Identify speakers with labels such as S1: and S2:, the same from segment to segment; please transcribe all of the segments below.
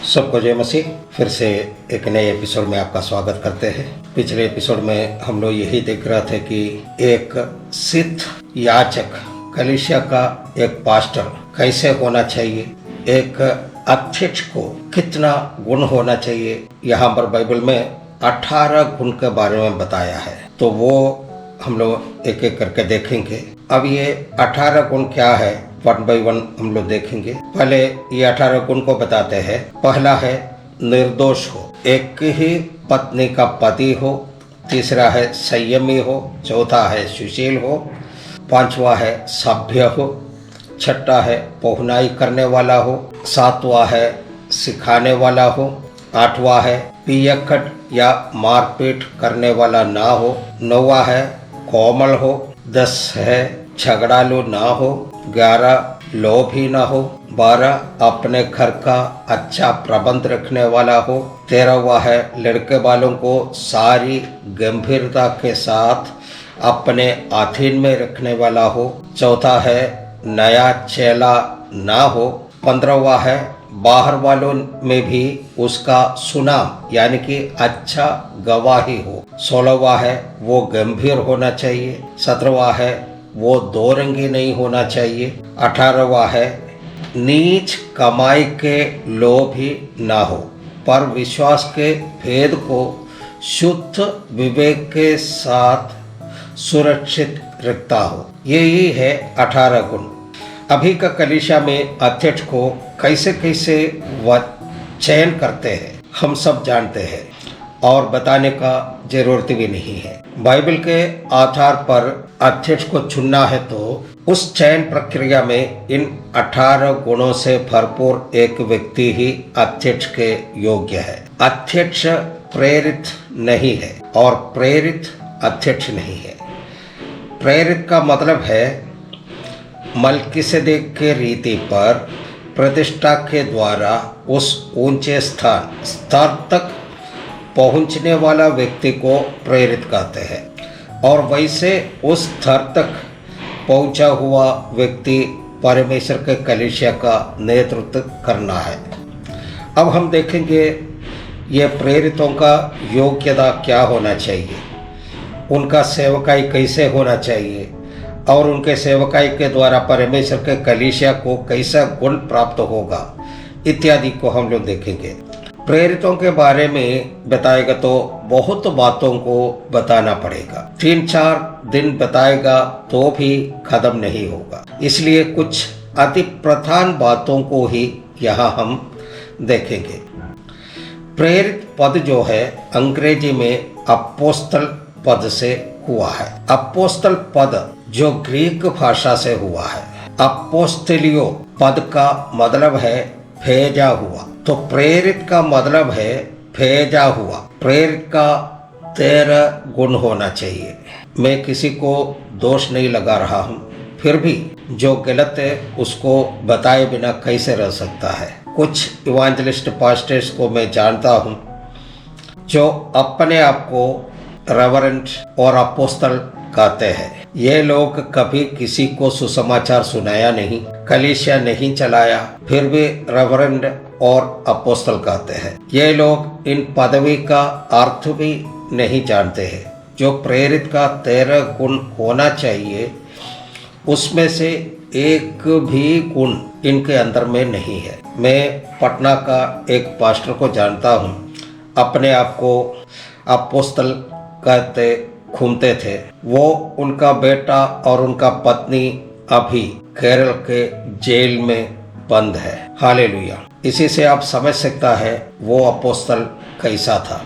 S1: सबको जय मसीह। फिर से एक नए एपिसोड में आपका स्वागत करते हैं। पिछले एपिसोड में हम लोग यही देख रहे थे कि एक सिद्ध याजक कलीसिया का एक पास्टर कैसे होना चाहिए, एक अध्यक्ष को कितना गुण होना चाहिए। यहाँ पर बाइबल में 18 गुण के बारे में बताया है, तो वो हम लोग एक एक करके देखेंगे। अब ये 18 गुण क्या है, वन बाई वन हम लोग देखेंगे। पहले ये 18 गुण को बताते हैं। पहला है निर्दोष हो, एक ही पत्नी का पति हो। तीसरा है संयमी हो। चौथा है सुशील हो। पांचवा है सभ्य हो। छठा है पहुनाई करने वाला हो। सातवां है सिखाने वाला हो। आठवां है पियक्कड़ या मारपीट करने वाला ना हो। नौवां है कोमल हो। 10 है झगड़ालू ना हो। 11 लोभी ना हो। 12 अपने घर का अच्छा प्रबंध रखने वाला हो। 13वां है लड़के वालों को सारी गंभीरता के साथ अपने अधीन में रखने वाला हो। चौथा है नया चेला ना हो। 15वां है बाहर वालों में भी उसका सुनाम यानी कि अच्छा गवाही हो। 16वां है वो गंभीर होना चाहिए। 17वां है वो दो रंगी नहीं होना चाहिए। 18वां है नीच कमाई के लोभी ना हो, पर विश्वास के भेद को शुद्ध विवेक के साथ सुरक्षित रखता हो। यही है 18 गुण। अभी का कलीसिया में अध्यक्ष को कैसे कैसे वह चयन करते हैं हम सब जानते हैं और बताने का जरूरत भी नहीं है। बाइबल के आधार पर अध्यक्ष को चुनना है तो उस चयन प्रक्रिया में इन 18 गुणों से भरपूर एक व्यक्ति ही अध्यक्ष के योग्य है। अध्यक्ष प्रेरित नहीं है और प्रेरित अध्यक्ष नहीं है। प्रेरित का मतलब है मलकीसेदेक के रीति पर प्रतिष्ठा के द्वारा उस ऊंचे स्तर तक पहुंचने वाला व्यक्ति को प्रेरित कहते हैं, और वैसे उस स्तर तक पहुंचा हुआ व्यक्ति परमेश्वर के कलीसिया का नेतृत्व करना है। अब हम देखेंगे ये प्रेरितों का योग्यता क्या होना चाहिए, उनका सेवकाई कैसे होना चाहिए और उनके सेवकाई के द्वारा परमेश्वर के कलीसिया को कैसा गुण प्राप्त होगा इत्यादि को हम लोग देखेंगे। प्रेरितों के बारे में बताएगा तो बहुत बातों को बताना पड़ेगा, 3-4 दिन बताएगा तो भी खत्म नहीं होगा। इसलिए कुछ अति प्रधान बातों को ही यहाँ हम देखेंगे। प्रेरित पद जो है अंग्रेजी में अपोस्तल पद से हुआ है। अपोस्तल पद जो ग्रीक भाषा से हुआ है। अपोस्तेलियो पद का मतलब है भेजा हुआ, तो प्रेरित का मतलब है भेजा हुआ। प्रेरित का 13 गुण होना चाहिए। मैं किसी को दोष नहीं लगा रहा हूँ, फिर भी जो गलत है उसको बताए बिना कैसे रह सकता है। कुछ इवांजलिस्ट पास्टर्स को मैं जानता हूँ जो अपने आप को रेवरेंड और अपोस्तल कहते हैं। ये लोग कभी किसी को सुसमाचार सुनाया नहीं, कलीसिया नहीं चलाया, फिर भी रेवरेंड और अपोस्तल कहते हैं। ये लोग इन पदवी का अर्थ भी नहीं जानते हैं। जो प्रेरित का 13 गुण होना चाहिए उसमें से एक भी गुण इनके अंदर में नहीं है। मैं पटना का एक पास्टर को जानता हूँ, अपने आप को अपोस्तल कहते घूमते थे। वो उनका बेटा और उनका पत्नी अभी केरल के जेल में बंद है। हालेलुया। इसी से आप समझ सकता है वो अपोस्तल कैसा था।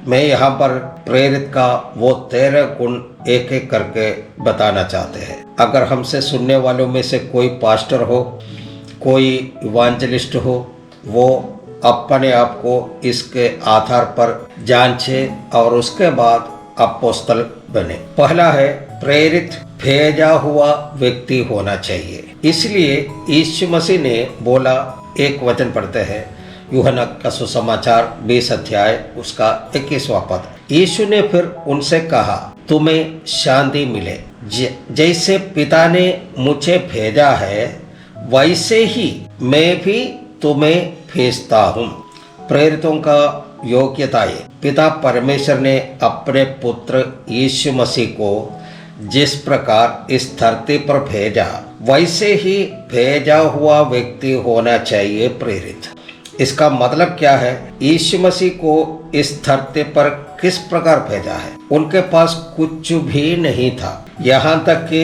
S1: मैं यहाँ पर प्रेरित का वो 13 गुण एक एक करके बताना चाहते हैं। अगर हमसे सुनने वालों में से कोई पास्टर हो, कोई इवांजलिस्ट हो, वो अपने आप को इसके आधार पर जांचे और उसके बाद अपोस्तल बने। पहला है प्रेरित भेजा हुआ व्यक्ति होना चाहिए। इसलिए यीशु मसीह ने बोला, एक वचन पढ़ते हैं यूहन्ना का सुसमाचार 20 अध्याय उसका 21वां पद। यीशु ने फिर उनसे कहा, तुम्हें शांति मिले। जैसे पिता ने मुझे भेजा है वैसे ही मैं भी तुम्हें भेजता हूँ। प्रेरितों का योग्यता है, पिता परमेश्वर ने अपने पुत्र यीशु मसीह को जिस प्रकार इस धरती पर भेजा वैसे ही भेजा हुआ व्यक्ति होना चाहिए प्रेरित। इसका मतलब क्या है? यीशु मसीह को इस धरती पर किस प्रकार भेजा है? उनके पास कुछ भी नहीं था, यहाँ तक कि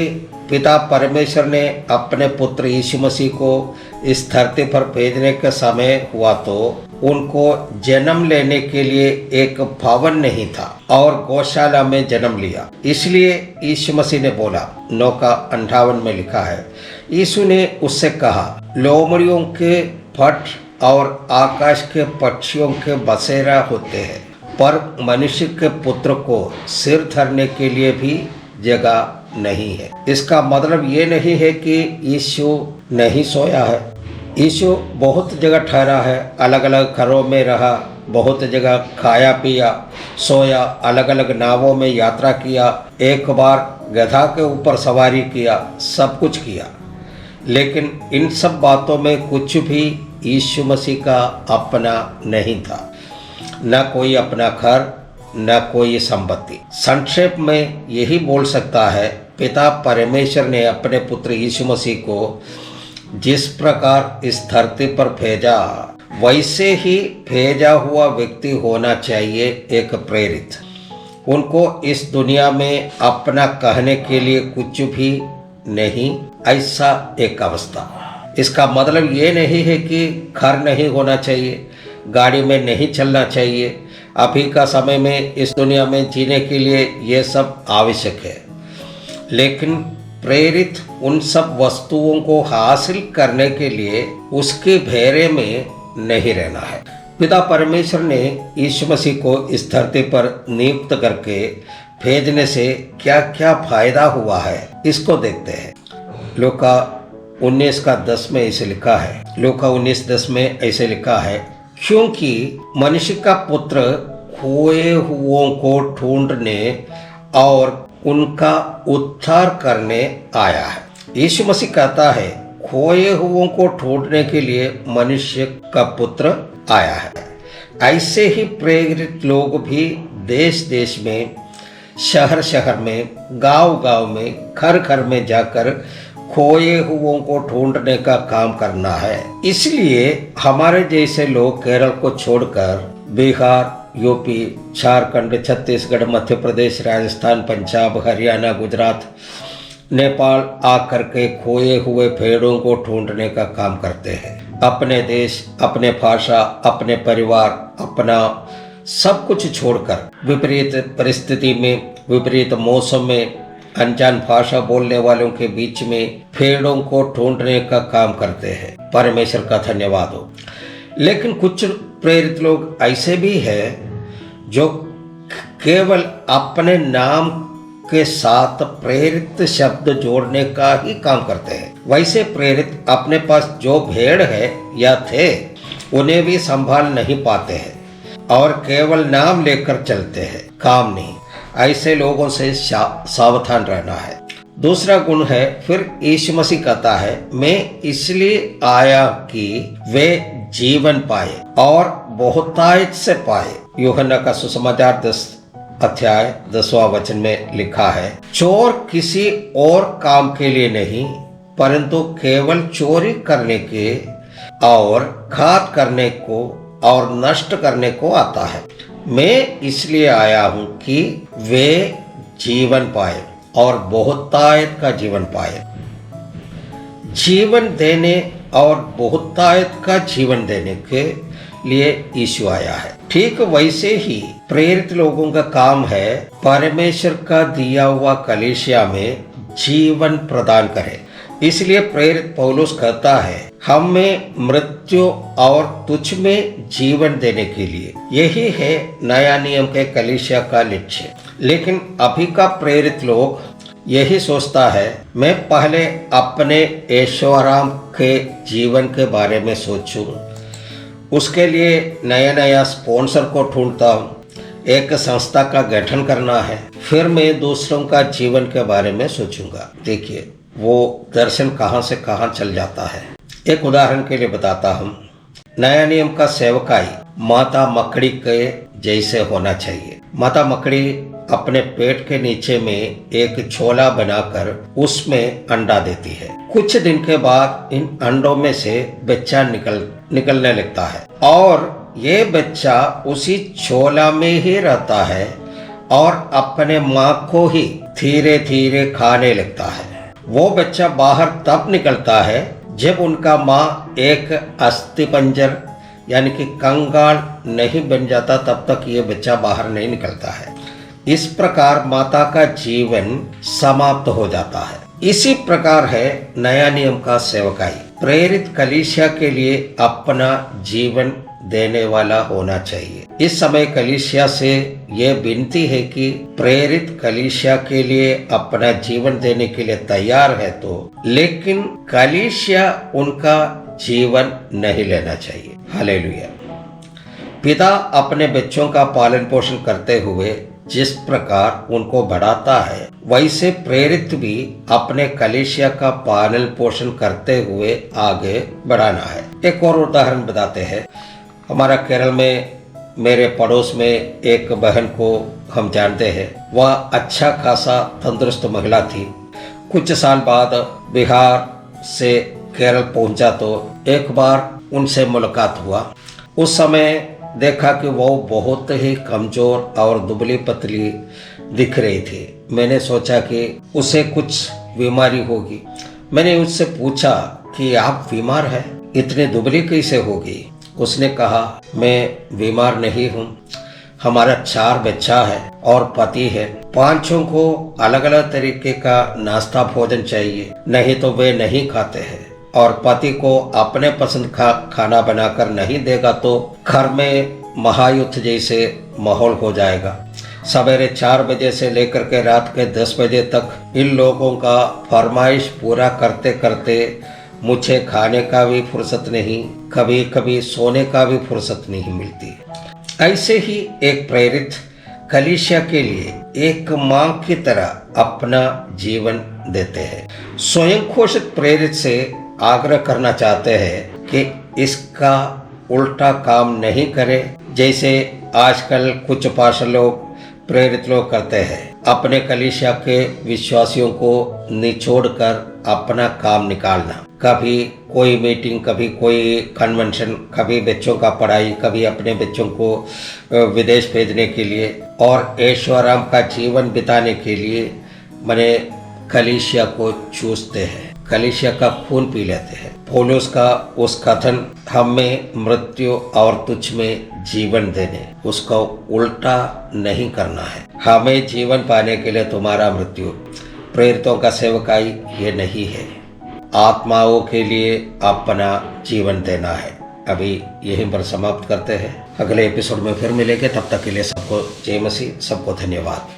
S1: पिता परमेश्वर ने अपने पुत्र यीशु मसीह को इस धरती पर भेजने का समय हुआ तो उनको जन्म लेने के लिए एक भवन नहीं था और गौशाला में जन्म लिया। इसलिए यीशु मसीह ने बोला, 9:58 में लिखा है, यीशु ने उससे कहा, लोमड़ियों के फट और आकाश के पक्षियों के बसेरा होते हैं, पर मनुष्य के पुत्र को सिर धरने के लिए भी जगह नहीं है। इसका मतलब ये नहीं है कि यीशु नहीं सोया है। यीशु बहुत जगह ठहरा है, अलग अलग घरों में रहा, बहुत जगह खाया पिया, सोया, अलग अलग नावों में यात्रा किया, एक बार गधा के ऊपर सवारी किया, सब कुछ किया। लेकिन इन सब बातों में कुछ भी यीशु मसीह का अपना नहीं था, न कोई अपना घर, न कोई संपत्ति। संक्षेप में यही बोल सकता है, पिता परमेश्वर ने अपने पुत्र यीशु मसीह को जिस प्रकार इस धरती पर भेजा वैसे ही भेजा हुआ व्यक्ति होना चाहिए एक प्रेरित। उनको इस दुनिया में अपना कहने के लिए कुछ भी नहीं, ऐसा एक अवस्था। इसका मतलब ये नहीं है कि घर नहीं होना चाहिए, गाड़ी में नहीं चलना चाहिए। अभी का समय में इस दुनिया में जीने के लिए ये सब आवश्यक है, लेकिन प्रेरित उन सब वस्तुओं को हासिल करने के लिए उसके घेरे में नहीं रहना है। पिता परमेश्वर ने यीशु मसीह को इस धरती पर नियुक्त करके भेजने से क्या क्या फायदा हुआ है, इसको देखते हैं। लूका 19:10 में ऐसे लिखा है, लूका 19:10 में ऐसे लिखा है, क्योंकि मनुष्य का पुत्र खोए हुओं को ढूंढने और उनका उद्धार करने आया है। यीशु मसीह कहता है, खोए हुओं को ढूंढने के लिए मनुष्य का पुत्र आया है। ऐसे ही प्रेरित लोग भी देश देश में, शहर शहर में, गांव गांव में, घर घर में जाकर खोए हुओं को ढूंढने का काम करना है। इसलिए हमारे जैसे लोग केरल को छोड़कर बिहार, यूपी, झारखंड, छत्तीसगढ़, मध्य प्रदेश, राजस्थान, पंजाब, हरियाणा, गुजरात, नेपाल आकर के खोए हुए भेड़ों को ढूंढने का काम करते हैं। अपने देश, अपने भाषा, अपने परिवार, अपना सब कुछ छोड़कर विपरीत परिस्थिति में, विपरीत मौसम में, अनजान भाषा बोलने वालों के बीच में भेड़ों को ढूंढने का काम करते हैं। परमेश्वर का धन्यवाद हो। लेकिन कुछ प्रेरित लोग ऐसे भी हैं जो केवल अपने नाम के साथ प्रेरित शब्द जोड़ने का ही काम करते हैं। वैसे प्रेरित अपने पास जो भेड़ है या थे उन्हें भी संभाल नहीं पाते हैं और केवल नाम लेकर चलते हैं, काम नहीं। ऐसे लोगों से सावधान रहना है। दूसरा गुण है, फिर यीशु मसीह कहता है, मैं इसलिए आया कि वे जीवन पाए और बहुतायत से पाए। यूहन्ना का सुसमाचार 10:10 वचन में लिखा है, चोर किसी और काम के लिए नहीं परंतु केवल चोरी करने के और घात करने को और नष्ट करने को आता है। मैं इसलिए आया हूं कि वे जीवन पाए और बहुतायत का जीवन पाए। जीवन देने और बहुतायत का जीवन देने के लिए यीशु आया है। ठीक वैसे ही प्रेरित लोगों का काम है परमेश्वर का दिया हुआ कलीसिया में जीवन प्रदान करे। इसलिए प्रेरित पौलुस कहता है, हमें मृत्यु और तुच्छ में जीवन देने के लिए। यही है नया नियम के कलीसिया का लक्ष्य। लेकिन अभी का प्रेरित लोग यही सोचता है, मैं पहले अपने ऐशोआराम के जीवन के बारे में सोचूं, उसके लिए नया नया स्पॉन्सर को ढूंढता हूँ, एक संस्था का गठन करना है, फिर मैं दूसरों का जीवन के बारे में सोचूंगा। देखिए वो दर्शन कहाँ से कहाँ चल जाता है। एक उदाहरण के लिए बताता हूँ। नया नियम का सेवकाई माता मकड़ी के जैसे होना चाहिए। माता मकड़ी अपने पेट के नीचे में एक छोला बनाकर उसमें अंडा देती है। कुछ दिन के बाद इन अंडों में से बच्चा निकलने लगता है और ये बच्चा उसी छोला में ही रहता है और अपने माँ को ही धीरे धीरे खाने लगता है। वो बच्चा बाहर तब निकलता है जब उनका माँ एक अस्थिपंजर यानी कि कंगाल नहीं बन जाता, तब तक ये बच्चा बाहर नहीं निकलता है। इस प्रकार माता का जीवन समाप्त हो जाता है। इसी प्रकार है नया नियम का सेवकाई। प्रेरित कलीसिया के लिए अपना जीवन देने वाला होना चाहिए। इस समय कलीसिया से यह विनती है कि प्रेरित कलीसिया के लिए अपना जीवन देने के लिए तैयार है तो, लेकिन कलीसिया उनका जीवन नहीं लेना चाहिए। हालेलुया। पिता अपने बच्चों का पालन पोषण करते हुए जिस प्रकार उनको बढ़ाता है, वैसे प्रेरित भी अपने कलीसिया का पालन पोषण करते हुए आगे बढ़ाना है। एक और उदाहरण बताते हैं। हमारा केरल में मेरे पड़ोस में एक बहन को हम जानते हैं। वह अच्छा खासा तंदुरुस्त महिला थी। कुछ साल बाद बिहार से केरल पहुंचा तो एक बार उनसे मुलाकात हुआ। उस समय देखा कि वो बहुत ही कमजोर और दुबली पतली दिख रही थी। मैंने सोचा कि उसे कुछ बीमारी होगी। मैंने उससे पूछा कि आप बीमार हैं, इतनी दुबली कैसे होगी? उसने कहा, मैं बीमार नहीं हूँ, हमारा 4 बच्चा है और पति है। 5 को अलग अलग तरीके का नाश्ता भोजन चाहिए, नहीं तो वे नहीं खाते हैं। और पति को अपने पसंद का खाना बनाकर नहीं देगा तो घर में महायुद्ध जैसे माहौल हो जाएगा। सवेरे 4 बजे से लेकर के रात के 10 बजे तक इन लोगों का फरमाइश पूरा करते करते मुझे खाने का भी फुर्सत नहीं, कभी कभी सोने का भी फुर्सत नहीं मिलती। ऐसे ही एक प्रेरित कलीसिया के लिए एक मां की तरह अपना जीवन देते हैं। स्वयं घोषित प्रेरित से आग्रह करना चाहते हैं कि इसका उल्टा काम नहीं करे, जैसे आजकल कुछ पास्टर लोग प्रेरित लोग करते हैं। अपने कलीसिया के विश्वासियों को निचोड़कर अपना काम निकालना, कभी कोई मीटिंग, कभी कोई कन्वेंशन, कभी बच्चों का पढ़ाई, कभी अपने बच्चों को विदेश भेजने के लिए और ऐशोआराम का जीवन बिताने के लिए माने कलीसिया को चूसते हैं, कलीसिया का खून पी लेते हैं। पौलुस का उस कथन, हमें मृत्यु और तुच्छ में जीवन देने, उसका उल्टा नहीं करना है। हमें जीवन पाने के लिए तुम्हारा मृत्यु, प्रेरितों का सेवकाई ये नहीं है। आत्माओं के लिए अपना जीवन देना है। अभी यहीं पर समाप्त करते हैं। अगले एपिसोड में फिर मिलेंगे। तब तक के लिए सबको जय मसीह, सबको धन्यवाद।